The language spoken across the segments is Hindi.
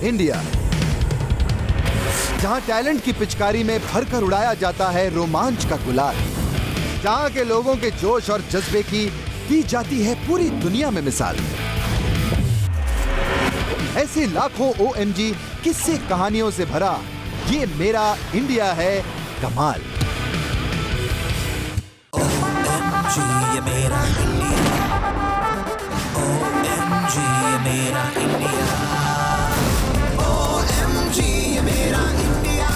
इंडिया, जहां टैलेंट की पिचकारी में भरकर उड़ाया जाता है रोमांच का गुलाल, जहां के लोगों के जोश और जज्बे की दी जाती है पूरी दुनिया में मिसाल। ऐसे लाखों OMG किस्से कहानियों से भरा ये मेरा इंडिया है कमाल। OMG ये मेरा इंडिया, OMG ये मेरा इंडिया, OMG ये मेरा इंडिया,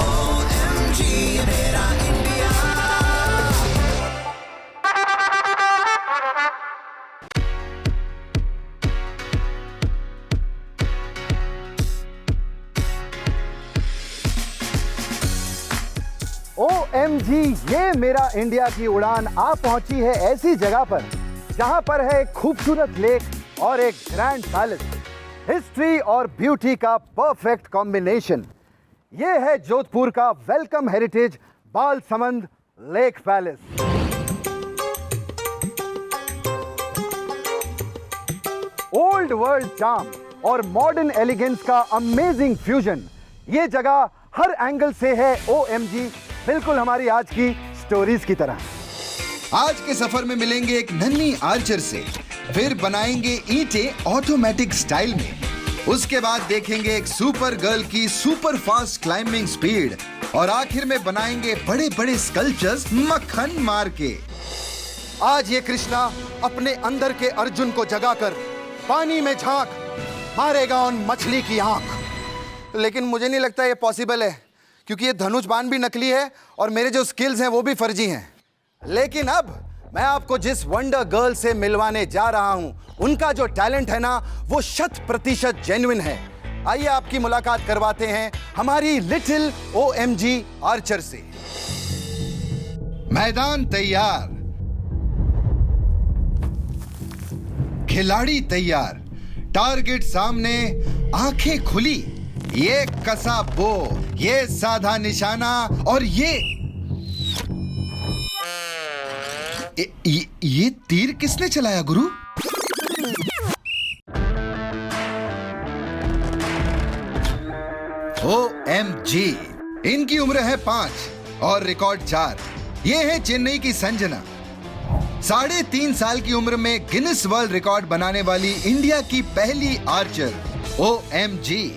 OMG ये मेरा इंडिया। OMG ये मेरा इंडिया की उड़ान आ पहुंची है ऐसी जगह पर जहां पर है एक खूबसूरत लेक और एक ग्रैंड पैलेस। हिस्ट्री और ब्यूटी का परफेक्ट कॉम्बिनेशन। ये है जोधपुर का welcome heritage Balsamand lake palace. Old world charm और मॉडर्न एलिगेंस का अमेजिंग फ्यूजन। ये जगह हर एंगल से है OMG, बिल्कुल हमारी आज की स्टोरीज की तरह। आज के सफर में मिलेंगे एक नन्ही आर्चर से, फिर बनाएंगे ईंटें ऑटोमेटिक स्टाइल में, उसके बाद देखेंगे एक सुपर गर्ल की सुपर फास्ट क्लाइंबिंग स्पीड, और आखिर में बनाएंगे बड़े बड़े स्कल्पचर्स मक्खन मार के। आज ये कृष्णा अपने अंदर के अर्जुन को जगाकर पानी में झांक मारेगा उन मछली की आंख। लेकिन मुझे नहीं लगता ये पॉसिबल है, क्योंकि ये धनुष बाण भी नकली है और मेरे जो स्किल्स हैं वो भी फर्जी हैं। लेकिन अब मैं आपको जिस वंडर गर्ल से मिलवाने जा रहा हूं, उनका जो टैलेंट है ना, वो 100% जेन्युइन है। आइए आपकी मुलाकात करवाते हैं हमारी लिटिल OMG आर्चर से। मैदान तैयार, खिलाड़ी तैयार, टारगेट सामने, आंखें खुली, ये कसा बो, ये साधा निशाना, और ये तीर किसने चलाया गुरु? OMG, इनकी उम्र है 5 और रिकॉर्ड 4। ये है चेन्नई की संजना, 3.5 साल की उम्र में गिनीज वर्ल्ड रिकॉर्ड बनाने वाली इंडिया की पहली आर्चर। OMG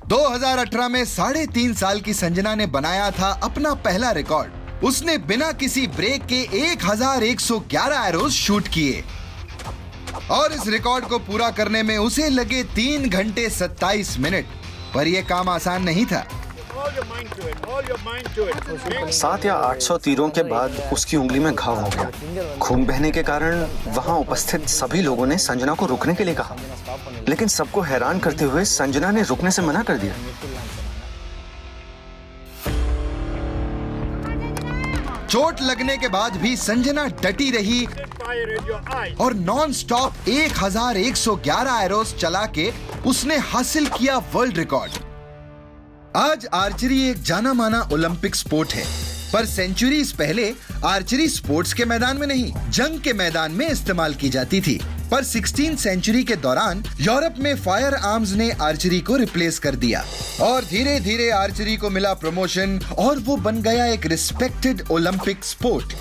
2018 में 3.5 साल की संजना ने बनाया था अपना पहला रिकॉर्ड। उसने बिना किसी ब्रेक के 1111 एरोज शूट किए, और इस रिकॉर्ड को पूरा करने में उसे लगे 3 घंटे 27 मिनट। पर यह काम आसान नहीं था। 700 या 800 तीरों के बाद उसकी उंगली में घाव हो गया। खून बहने के कारण वहां उपस्थित सभी लोगों ने संजना को रुकने के लिए कहा, लेकिन सबको हैरान करते हुए संजना ने रुकने से मना कर दिया। चोट लगने के बाद भी संजना डटी रही और नॉन स्टॉप 1111 एरोस चला के उसने हासिल किया वर्ल्ड रिकॉर्ड। आज आर्चरी एक जाना माना ओलंपिक स्पोर्ट है, पर सेंचुरीज पहले आर्चरी स्पोर्ट्स के मैदान में नहीं, जंग के मैदान में इस्तेमाल की जाती थी। पर 16वीं सेंचुरी के दौरान यूरोप में फायर आर्म्स ने आर्चरी को रिप्लेस कर दिया, और धीरे धीरे आर्चरी को मिला प्रमोशन और वो बन गया एक रिस्पेक्टेड ओलंपिक स्पोर्ट।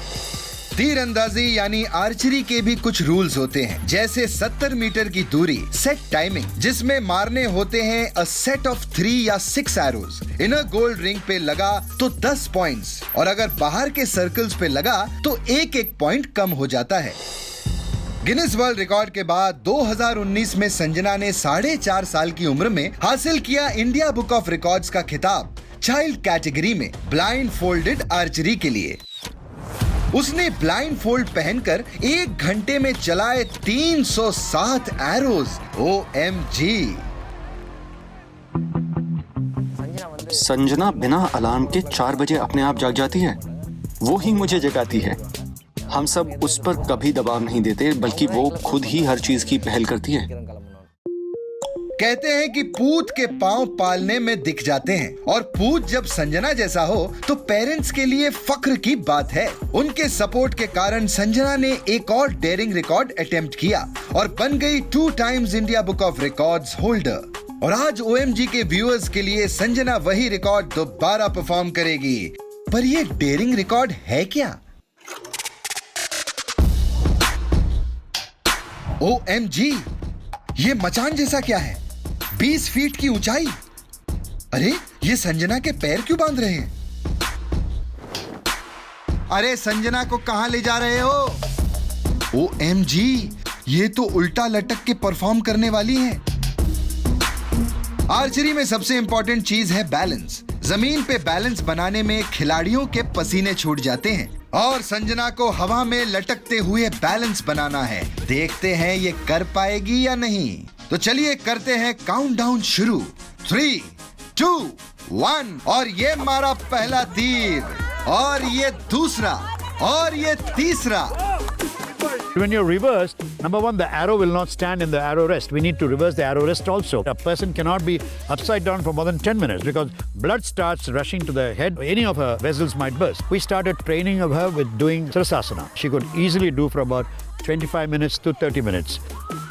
तीरंदाजी यानी आर्चरी के भी कुछ रूल्स होते हैं, जैसे 70 मीटर की दूरी, सेट टाइमिंग, जिसमें मारने होते हैं अ सेट ऑफ 3 या 6 एरोज। इनर गोल्ड रिंग पे लगा तो 10 पॉइंट्स, और अगर बाहर के सर्कल्स पे लगा तो एक पॉइंट कम हो जाता है। गिनीज वर्ल्ड रिकॉर्ड के बाद 2019 में संजना ने 4.5 साल की उम्र में हासिल किया इंडिया बुक ऑफ रिकॉर्ड्स का खिताब चाइल्ड कैटेगरी में ब्लाइंड फोल्डेड आर्चरी के लिए। उसने ब्लाइंड फोल्ड पहनकर 1 घंटे में चलाए 307 एरोज। OMG। संजना बिना अलार्म के 4 बजे अपने आप जाग जाती है, वो ही मुझे जगाती है। हम सब उस पर कभी दबाव नहीं देते, बल्कि वो खुद ही हर चीज की पहल करती है। कहते हैं कि पूत के पांव पालने में दिख जाते हैं और पूत जब संजना जैसा हो तो पेरेंट्स के लिए फख्र की बात है। उनके सपोर्ट के कारण संजना ने एक और डेयरिंग रिकॉर्ड अटेम्प्ट किया और बन गई 2 times India book of records holder. और आज OMG के व्यूअर्स के लिए संजना वही रिकॉर्ड दोबारा परफॉर्म करेगी। पर ये डेयरिंग रिकॉर्ड है क्या? OMG, ये मचान जैसा क्या है? 20 फीट की ऊंचाई। अरे ये संजना के पैर क्यों बांध रहे हैं? अरे संजना को कहां ले जा रहे हो? OMG, ये तो उल्टा लटक के परफॉर्म करने वाली है। आर्चरी में सबसे इंपॉर्टेंट चीज है बैलेंस। जमीन पे बैलेंस बनाने में खिलाड़ियों के पसीने छूट जाते हैं और संजना को हवा में लटकते हुए बैलेंस बनाना है। देखते हैं ये कर पाएगी या नहीं। तो चलिए करते हैं काउंटडाउन शुरू। 3, 2, 1 और ये मारा पहला तीर और ये दूसरा और ये तीसरा। When you're reversed, number one, the arrow will not stand in the arrow rest. We need to reverse the arrow rest also. A person cannot be upside down for more than 10 minutes because blood starts rushing to the head. Any of her vessels might burst. We started training of her with doing Sirsasana. She could easily do for about 25 minutes to 30 minutes.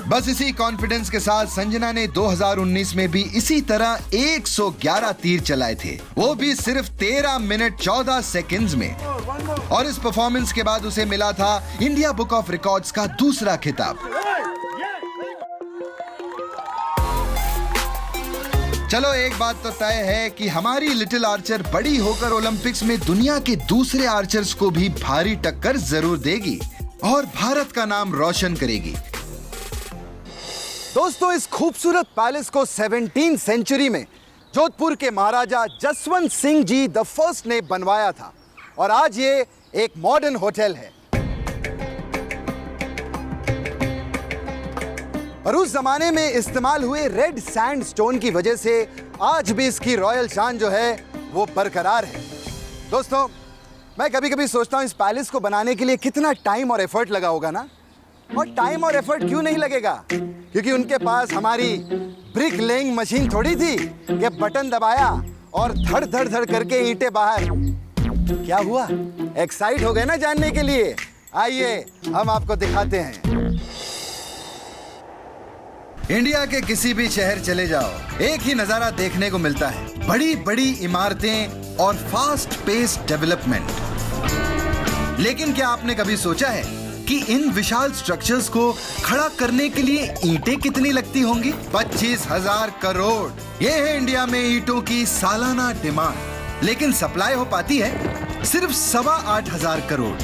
बस इसी कॉन्फिडेंस के साथ संजना ने 2019 में भी इसी तरह 111 तीर चलाए थे, वो भी सिर्फ 13 मिनट 14 सेकंड्स में। और इस परफॉर्मेंस के बाद उसे मिला था इंडिया बुक ऑफ रिकॉर्ड्स का दूसरा खिताब। चलो एक बात तो तय है कि हमारी लिटिल आर्चर बड़ी होकर ओलंपिक्स में दुनिया के दूसरे आर्चर्स को भी भारी टक्कर जरूर देगी और भारत का नाम रोशन करेगी। दोस्तों, इस खूबसूरत पैलेस को 17वीं सेंचुरी में जोधपुर के महाराजा जसवंत सिंह जी द फर्स्ट ने बनवाया था और आज ये एक मॉडर्न होटल है। और उस जमाने में इस्तेमाल हुए रेड सैंडस्टोन की वजह से आज भी इसकी रॉयल शान जो है वो बरकरार है। दोस्तों, मैं कभी कभी सोचता हूँ इस पैलेस को बनाने के लिए कितना टाइम और एफर्ट लगा होगा ना। और टाइम और एफर्ट क्यों नहीं लगेगा? क्योंकि उनके पास हमारी ब्रिक लेइंग मशीन थोड़ी थी कि बटन दबाया और धड़ धड़ धड़ करके ईंटें बाहर। क्या हुआ? एक्साइट हो गए ना जानने के लिए? आइए हम आपको दिखाते हैं। इंडिया के किसी भी शहर चले जाओ, एक ही नजारा देखने को मिलता है, बड़ी बड़ी इमारतें और फास्ट पेस्ड डेवलपमेंट। लेकिन क्या आपने कभी सोचा है कि इन विशाल स्ट्रक्चर्स को खड़ा करने के लिए ईंटें कितनी लगती होंगी? 25,000 करोड़। ये है इंडिया में ईंटों की सालाना डिमांड, लेकिन सप्लाई हो पाती है सिर्फ 8,25,000 करोड़।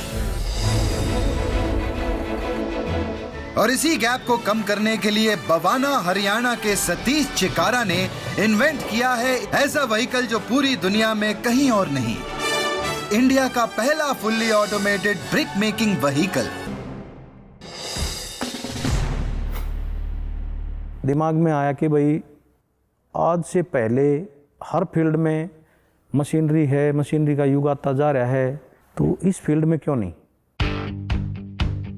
और इसी गैप को कम करने के लिए बवाना हरियाणा के सतीश चिकारा ने इन्वेंट किया है ऐसा व्हीकल जो पूरी दुनिया में कहीं और नहीं। इंडिया का पहला fully automated brick making vehicle. दिमाग में आया कि भाई आज से पहले हर फील्ड में मशीनरी है, मशीनरी का युग आता जा रहा है, तो इस फील्ड में क्यों नहीं?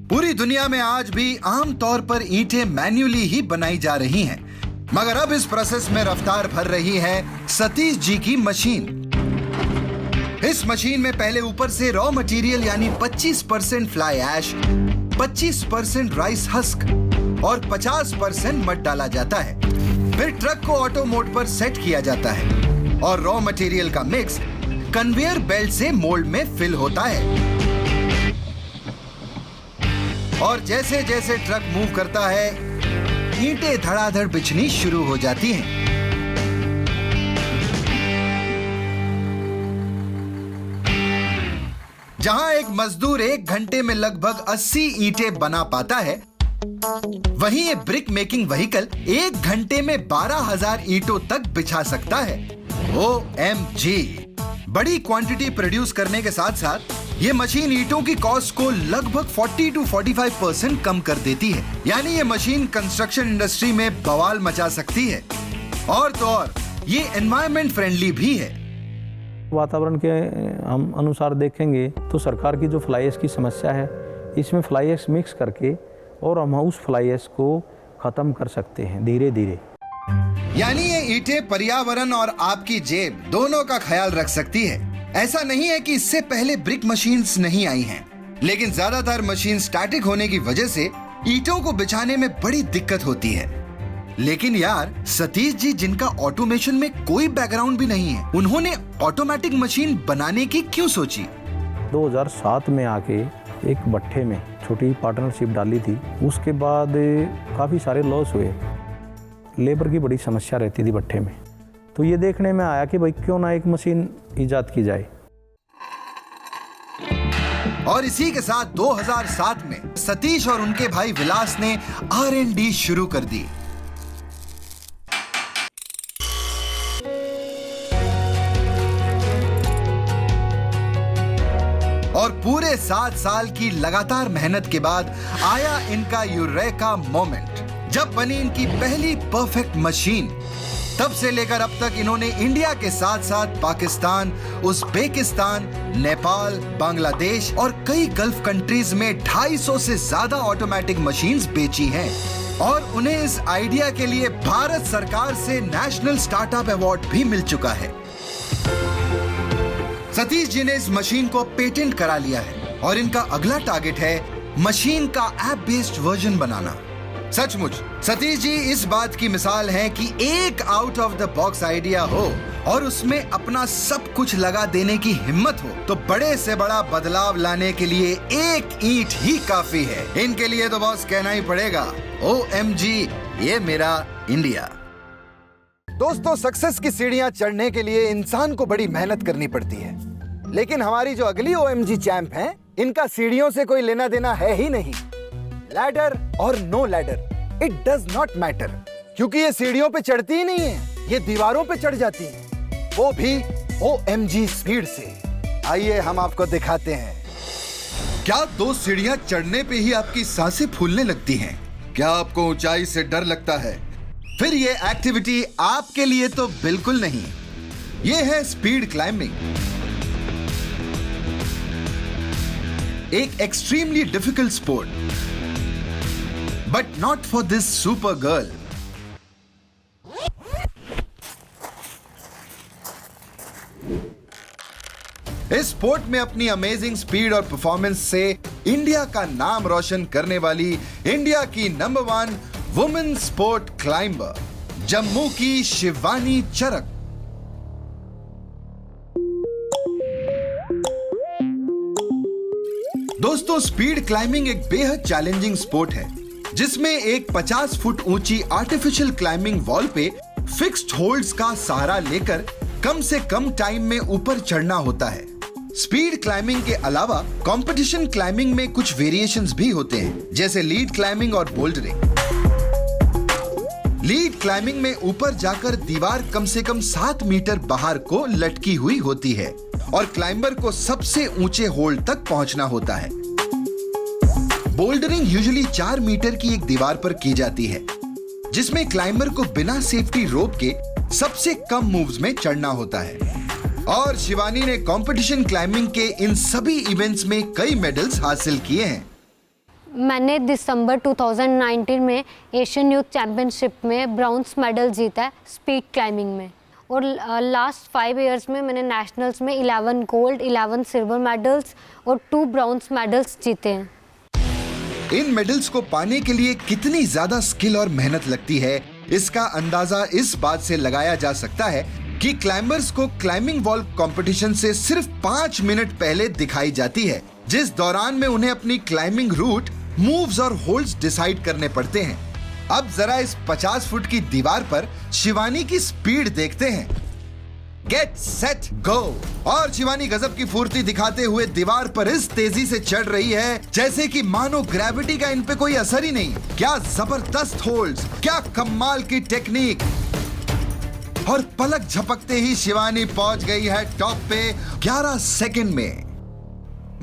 पूरी दुनिया में आज भी आम तौर पर ईंटें मैन्युअली ही बनाई जा रही हैं, मगर अब इस प्रोसेस में रफ्तार भर रही है सतीश जी की मशीन। इस मशीन में पहले ऊपर से रॉ मटेरियल यानी 25% फ्लाई ऐश, 25% राइस हस्क और 50% मड डाला जाता है। फिर ट्रक को ऑटो मोड पर सेट किया जाता है और रॉ मटेरियल का मिक्स कन्वेयर बेल्ट से मोल्ड में फिल होता है। और जैसे जैसे ट्रक मूव करता है, ईंटें धड़ाधड़ बिछनी शुरू हो जाती हैं। जहां एक मजदूर 1 घंटे में लगभग 80 ईंटें बना पाता है, वहीं ये ब्रिक मेकिंग व्हीकल 1 घंटे में 12,000 ईंटों तक बिछा सकता है। OMG! बड़ी क्वांटिटी प्रोड्यूस करने के साथ साथ ये मशीन ईंटों की कॉस्ट को लगभग 40 to 45% कम कर देती है। यानी ये मशीन कंस्ट्रक्शन इंडस्ट्री में बवाल मचा सकती है। और तो और ये एनवायरमेंट फ्रेंडली भी है। वातावरण के हम अनुसार देखेंगे तो सरकार की जो फ्लाई ऐश की समस्या है, इसमें फ्लाई ऐश मिक्स करके और हम उस फ्लाई ऐश को ख़त्म कर सकते हैं धीरे धीरे। यानी ये ईंटें पर्यावरण और आपकी जेब दोनों का ख्याल रख सकती है। ऐसा नहीं है कि इससे पहले ब्रिक मशीन्स नहीं आई हैं, लेकिन ज्यादातर मशीन स्टैटिक होने की वजह से ईंटों को बिछाने में बड़ी दिक्कत होती है। लेकिन यार, सतीश जी जिनका ऑटोमेशन में कोई बैकग्राउंड भी नहीं है, उन्होंने ऑटोमेटिक मशीन बनाने की क्यों सोची? 2007 में आके एक भट्ठे में छोटी पार्टनरशिप डाली थी। उसके बाद काफ़ी सारे लॉस हुए, लेबर की बड़ी समस्या रहती थी भट्ठे में। तो ये देखने में आया कि भाई क्यों ना एक मशीन ईजाद की जाए। और इसी के साथ 2007 में सतीश और उनके भाई विलास ने R&D शुरू कर दी। और पूरे 7 साल की लगातार मेहनत के बाद आया इनका यूरेका मोमेंट, जब बनी इनकी पहली परफेक्ट मशीन। तब से लेकर अब तक इन्होंने इंडिया के साथ साथ पाकिस्तान, उज़्बेकिस्तान, नेपाल, बांग्लादेश और कई गल्फ कंट्रीज में 250 से ज्यादा ऑटोमेटिक मशीन्स बेची हैं। और उन्हें इस आइडिया के लिए भारत सरकार से नेशनल स्टार्टअप अवार्ड भी मिल चुका है। सतीश जी ने इस मशीन को पेटेंट करा लिया है और इनका अगला टारगेट है मशीन का ऐप बेस्ड वर्जन बनाना। सचमुच सतीश जी इस बात की मिसाल हैं कि एक out of the box idea हो और उसमें अपना सब कुछ लगा देने की हिम्मत हो, तो बड़े से बड़ा बदलाव लाने के लिए एक ईंट ही काफी है। इनके लिए तो बॉस कहना ही पड़ेगा, OMG, ये मेरा इंडिया। दोस्तों, सक्सेस की सीढ़ियां चढ़ने के लिए इंसान को बड़ी मेहनत करनी पड़ती है, लेकिन हमारी जो अगली OMG चैंप हैं, इनका सीढ़ियों से कोई लेना देना है ही नहीं। लैडर और no ladder, it does not matter, क्योंकि ये सीढ़ियों पे चढ़ती ही नहीं है, ये दीवारों पे चढ़ जाती है, वो भी OMG स्पीड से। आइए हम आपको दिखाते हैं। क्या 2 सीढ़ियां चढ़ने पे ही आपकी सांसें फूलने लगती हैं? क्या आपको ऊंचाई से डर लगता है? फिर ये एक्टिविटी आपके लिए तो बिल्कुल नहीं। ये है स्पीड क्लाइंबिंग, एक extremely difficult sport, but not for this super girl. इस स्पोर्ट में अपनी अमेजिंग स्पीड और परफॉर्मेंस से इंडिया का नाम रोशन करने वाली इंडिया की number 1 women sport climber, Jammu की शिवानी चरक। दोस्तों, स्पीड क्लाइंबिंग एक बेहद चैलेंजिंग स्पोर्ट है, जिसमें एक 50 फुट ऊंची आर्टिफिशियल क्लाइंबिंग वॉल पे फिक्स्ड होल्ड्स का सहारा लेकर कम से कम टाइम में ऊपर चढ़ना होता है। स्पीड क्लाइंबिंग के अलावा कंपटीशन क्लाइंबिंग में कुछ वेरिएशंस भी होते हैं, जैसे लीड क्लाइंबिंग और बोल्डरिंग। लीड क्लाइंबिंग में ऊपर जाकर दीवार कम से कम 7 मीटर बाहर को लटकी हुई होती है और क्लाइंबर को सबसे ऊंचे होल्ड तक पहुंचना होता है। बोल्डरिंग यूजुअली 4 मीटर की एक दीवार पर की जाती है, जिसमें क्लाइंबर को बिना सेफ्टी रोप के सबसे कम मूव्स में चढ़ना होता है। और शिवानी ने कंपटीशन क्लाइंबिंग के इन सभी इवेंट्स में कई मेडल्स हासिल किए हैं। मैंने दिसंबर 2019 में एशियन यूथ चैंपियनशिप में ब्रॉन्ज मेडल जीता है स्पीड क्लाइंबिंग में, और लास्ट 5 इयर्स में मैंने नेशनल्स में 11 गोल्ड, 11 सिल्वर मेडल्स और 2 ब्रॉन्ज मेडल्स जीते हैं। इन मेडल्स को पाने के लिए कितनी ज्यादा स्किल और मेहनत लगती है, इसका अंदाजा इस बात से लगाया जा सकता है कि क्लाइंबर्स को क्लाइंबिंग वॉल कंपटीशन से सिर्फ 5 मिनट पहले दिखाई जाती है, जिस दौरान में उन्हें अपनी क्लाइंबिंग रूट, मूव्स और होल्ड्स डिसाइड करने पड़ते हैं। अब जरा इस 50 फुट की दीवार पर शिवानी की स्पीड देखते हैं। Get set go. और शिवानी गजब की फुर्ती दिखाते हुए दीवार पर इस तेजी से चढ़ रही है जैसे कि मानो ग्रेविटी का इन पे कोई असर ही नहीं। क्या जबरदस्त होल्ड्स, क्या कमाल की टेक्निक। और पलक झपकते ही शिवानी पहुंच गई है टॉप पे 11 सेकंड में।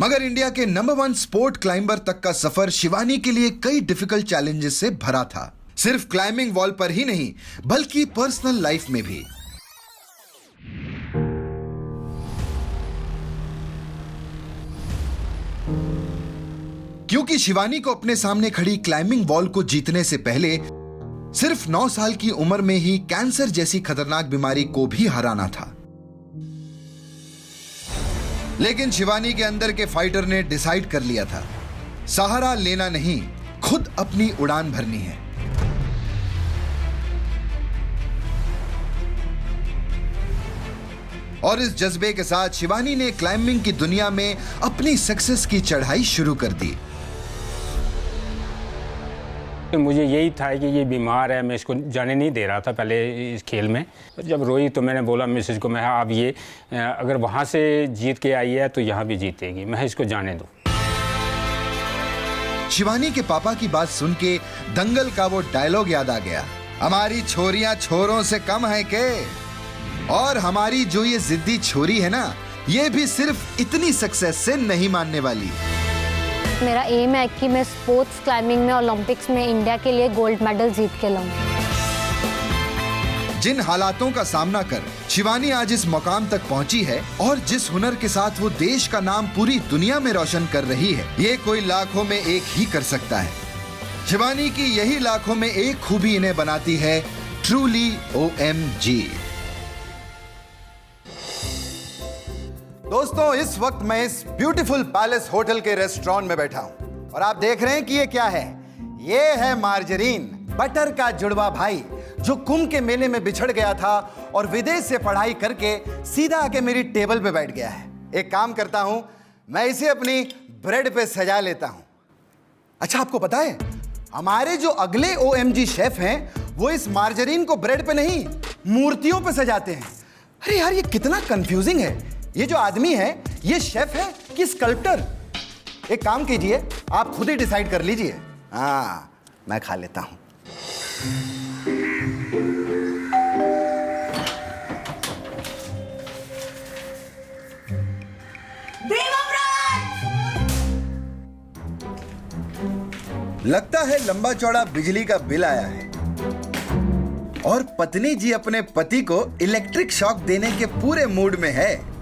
मगर इंडिया के नंबर 1 स्पोर्ट क्लाइंबर तक का सफर शिवानी के लिए कई डिफिकल्ट चैलेंजेस से भरा था, सिर्फ क्लाइंबिंग वॉल पर ही नहीं बल्कि पर्सनल लाइफ में भी। क्योंकि शिवानी को अपने सामने खड़ी क्लाइंबिंग वॉल को जीतने से पहले सिर्फ 9 साल की उम्र में ही कैंसर जैसी खतरनाक बीमारी को भी हराना था। लेकिन शिवानी के अंदर के फाइटर ने डिसाइड कर लिया था, सहारा लेना नहीं, खुद अपनी उड़ान भरनी है। और इस जज्बे के साथ शिवानी ने क्लाइंबिंग की दुनिया में अपनी सक्सेस की चढ़ाई शुरू कर दी। मुझे यही था कि ये बीमार है, मैं इसको जाने नहीं दे रहा था पहले इस खेल में। जब रोई तो मैंने बोला मिसेज को, मैं आप ये अगर वहाँ से जीत के आई है तो यहाँ भी जीतेगी, मैं इसको जाने दूँ। शिवानी के पापा की बात सुन के दंगल का वो डायलॉग याद आ गया, हमारी छोरियां छोरों से कम है के, और हमारी जो ये जिद्दी छोरी है ना, ये भी सिर्फ इतनी सक्सेस से नहीं मानने वाली। मेरा एम है कि मैं स्पोर्ट्स क्लाइंबिंग में ओलंपिक्स में इंडिया के लिए गोल्ड मेडल जीत के लाऊं। जिन हालातों का सामना कर शिवानी आज इस मुकाम तक पहुंची है और जिस हुनर के साथ वो देश का नाम पूरी दुनिया में रोशन कर रही है, ये कोई लाखों में एक ही कर सकता है। शिवानी की यही लाखों में एक खूबी इन्हें बनाती है ट्रूली OMG। दोस्तों, इस वक्त मैं इस ब्यूटीफुल पैलेस होटल के रेस्टोरेंट में बैठा हूं और आप देख रहे हैं कि ये क्या है। ये है मार्जरीन, बटर का जुड़वा भाई, जो कुंभ के मेले में बिछड़ गया था और विदेश से पढ़ाई करके सीधा आके मेरी टेबल पे बैठ गया है। एक काम करता हूं, मैं इसे अपनी ब्रेड पे सजा लेता हूं। अच्छा, आपको पता है हमारे जो अगले OMG शेफ हैं, वो इस मार्जरीन को ब्रेड पे नहीं, मूर्तियों पे सजाते हैं। अरे यार, ये कितना कंफ्यूजिंग है। ये जो आदमी है, ये शेफ है कि स्कल्प्टर? एक काम कीजिए, आप खुद ही डिसाइड कर लीजिए। हाँ, मैं खा लेता हूं। लगता है लंबा चौड़ा बिजली का बिल आया है और पत्नी जी अपने पति को इलेक्ट्रिक शॉक देने के पूरे मूड में है।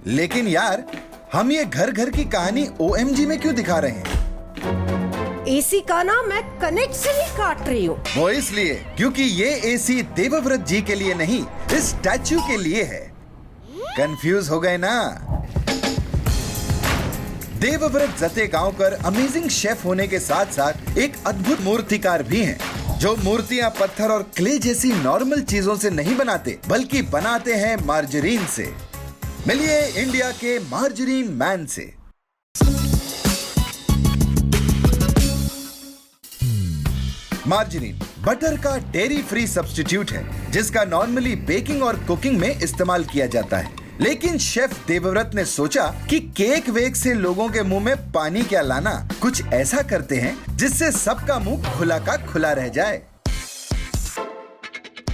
लेकिन यार, हम ये घर घर की कहानी OMG में क्यों दिखा रहे हैं? एसी का ना मैं कनेक्शन ही काट रही हूँ। वो इसलिए क्योंकि ये एसी देवव्रत जी के लिए नहीं, इस स्टैच्यू के लिए है। कंफ्यूज हो गए ना? देवव्रत जतेगांवकर अमेजिंग शेफ होने के साथ साथ एक अद्भुत मूर्तिकार भी हैं, जो मूर्तियां पत्थर और क्ले जैसी नॉर्मल चीजों से नहीं बनाते, बल्कि बनाते हैं मार्जरीन से। मिलिए इंडिया के मार्जरीन मैन से। मार्जरीन बटर का डेयरी फ्री सब्स्टिट्यूट है, जिसका नॉर्मली बेकिंग और कुकिंग में इस्तेमाल किया जाता है। लेकिन शेफ देवव्रत ने सोचा कि केक वेक से लोगों के मुंह में पानी क्या लाना, कुछ ऐसा करते हैं जिससे सबका मुंह खुला का खुला रह जाए।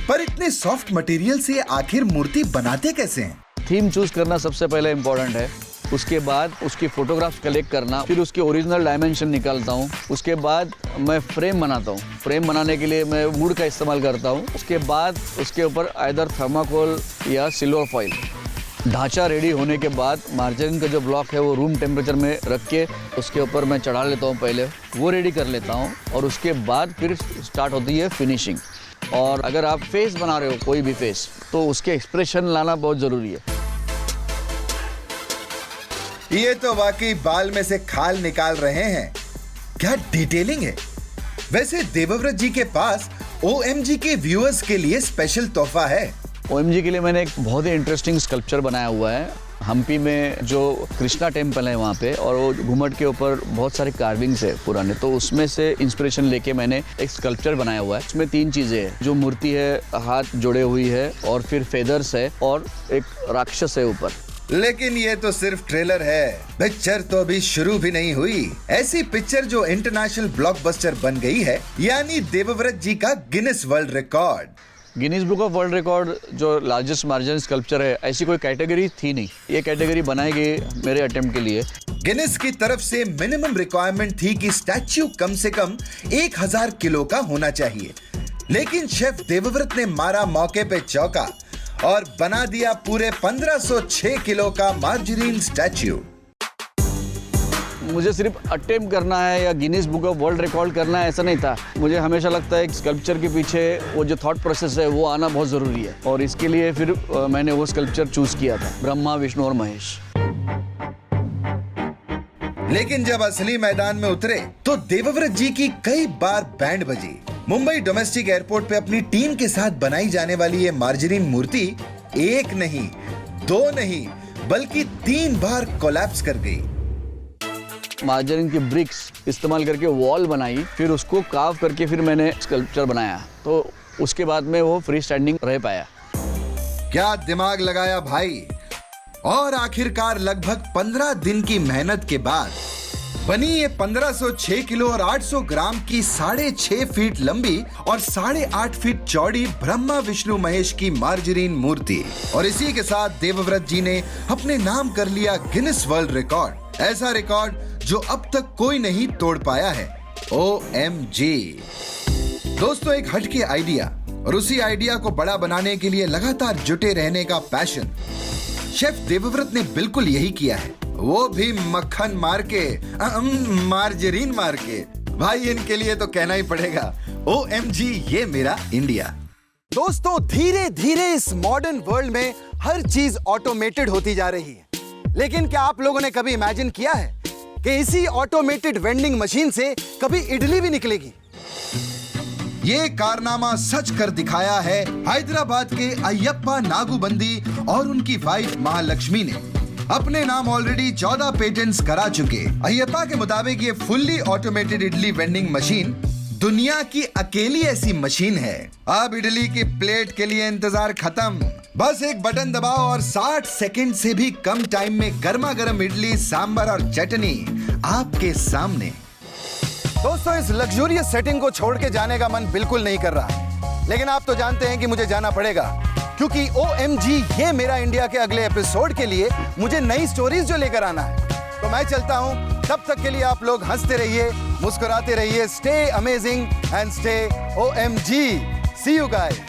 पर इतने सॉफ्ट मटेरियल से आखिर मूर्ति बनाते कैसे हैं? थीम चूज करना सबसे पहले इम्पोर्टेंट है, उसके बाद उसकी फोटोग्राफ्स कलेक्ट करना, फिर उसके ओरिजिनल डायमेंशन निकालता हूँ, उसके बाद मैं फ्रेम बनाता हूँ। फ्रेम बनाने के लिए मैं वुड का इस्तेमाल करता हूँ। उसके बाद उसके ऊपर आइदर थर्माकोल या सिल्वर फॉइल। ढांचा रेडी होने के बाद मार्जरीन का जो ब्लॉक है वो रूम टेम्परेचर में रख के उसके ऊपर मैं चढ़ा लेता हूँ, पहले वो रेडी कर लेता हूँ और उसके बाद फिर स्टार्ट होती है फिनिशिंग। और अगर आप फेस बना रहे हो, कोई भी फेस, तो उसके एक्सप्रेशन लाना बहुत ज़रूरी है। ये तो वाकई बाल में से खाल निकाल रहे हैं, क्या डिटेलिंग है। वैसे देवव्रत जी के पास OMG के व्यूअर्स के लिए स्पेशल तोहफा है। OMG के लिए मैंने एक बहुत ही इंटरेस्टिंग स्कल्पचर बनाया हुआ है। हम्पी में जो कृष्णा टेम्पल है वहाँ पे, और वो घुमट के ऊपर बहुत सारे कार्विंग्स है पुराने, तो उसमें से इंस्पिरेशन लेके मैंने एक स्कल्पचर बनाया हुआ है। उसमें 3 चीज़ें हैं, जो मूर्ति है, हाथ जोड़े हुई है, और फिर फेदर्स है, और एक राक्षस है ऊपर। लेकिन ये तो सिर्फ ट्रेलर है, पिक्चर तो अभी शुरू भी नहीं हुई। ऐसी पिक्चर जो इंटरनेशनल ब्लॉकबस्टर बन गई है, यानी देवव्रत जी का Guinness world record. Guinness book of world record जो लार्जेस्ट मार्जिन स्कल्पचर है, ऐसी कोई कैटेगरी थी नहीं। ये कैटेगरी बनाई गई मेरे अटेम्प्ट के लिए। गिनीज की तरफ से मिनिमम रिक्वायरमेंट थी कि स्टैच्यू कम से कम 1000 किलो का होना चाहिए। लेकिन शेफ देवव्रत ने मारा मौके पे चौका और बना दिया पूरे 1506 किलो का मार्जरीन स्टैच्यू। मुझे सिर्फ अटेम्प्ट करना है या Guinness book of world record करना है, ऐसा नहीं था। मुझे हमेशा लगता है कि स्कल्पचर के पीछे वो जो थॉट प्रोसेस है वो आना बहुत ज़रूरी है, और इसके लिए फिर मैंने वो स्कल्पचर चूज़ किया था, ब्रह्मा, विष्णु और महेश। लेकिन जब असली मैदान में उतरे तो देवव्रत जी की कई बार बैंड बजी। मुंबई डोमेस्टिक एयरपोर्ट पे अपनी टीम के साथ बनाई जाने वाली ये मार्जरीन मूर्ति एक नहीं, दो नहीं, बल्कि 3 बार कोलैप्स कर गई। मार्जरीन की ब्रिक्स इस्तेमाल करके वॉल बनाई, फिर उसको कार्व करके फिर मैंने स्कल्पचर बनाया, तो उसके बाद में वो फ्री स्टैंडिंग रह पाया। क्या दिमाग लगाया भाई। और आखिरकार लगभग 15 दिन की मेहनत के बाद बनी ये 1506 किलो और 800 ग्राम की 6.5 फीट लंबी और 8.5 फीट चौड़ी ब्रह्मा विष्णु महेश की मार्जरीन मूर्ति। और इसी के साथ देवव्रत जी ने अपने नाम कर लिया गिनीज वर्ल्ड रिकॉर्ड, ऐसा रिकॉर्ड जो अब तक कोई नहीं तोड़ पाया है। OMG। दोस्तों, एक हटके आइडिया और उसी आइडिया को बड़ा बनाने के लिए लगातार जुटे रहने का पैशन, शेफ देवव्रत ने बिल्कुल यही किया है, वो भी मक्खन मार के, मार्जरीन मार के। भाई, इनके लिए तो कहना ही पड़ेगा OMG, ये मेरा इंडिया। दोस्तों, धीरे धीरे इस मॉडर्न वर्ल्ड में हर चीज ऑटोमेटेड होती जा रही है, लेकिन क्या आप लोगों ने कभी इमेजिन किया है कि इसी ऑटोमेटेड वेंडिंग मशीन से कभी इडली भी निकलेगी? ये कारनामा सच कर दिखाया है हैदराबाद के अयप्पा नागुबंदी और उनकी वाइफ महालक्ष्मी ने। अपने नाम ऑलरेडी 14 पेटेंट्स करा चुके अयप्पा के मुताबिक ये fully automated idli vending machine दुनिया की अकेली ऐसी मशीन है। अब इडली की प्लेट के लिए इंतजार खत्म, बस एक बटन दबाओ और 60 सेकंड से भी कम टाइम में गर्मा गर्म इडली, सांभर और चटनी आपके सामने। दोस्तों, इस लग्जूरियस सेटिंग को छोड़ के जाने का मन बिल्कुल नहीं कर रहा, लेकिन आप तो जानते हैं कि मुझे जाना पड़ेगा, क्योंकि OMG, ये मेरा इंडिया के अगले एपिसोड के लिए मुझे नई स्टोरीज जो लेकर आना है। तो मैं चलता हूं, तब तक के लिए आप लोग हंसते रहिए, मुस्कुराते रहिए, stay amazing and stay OMG। See you guys.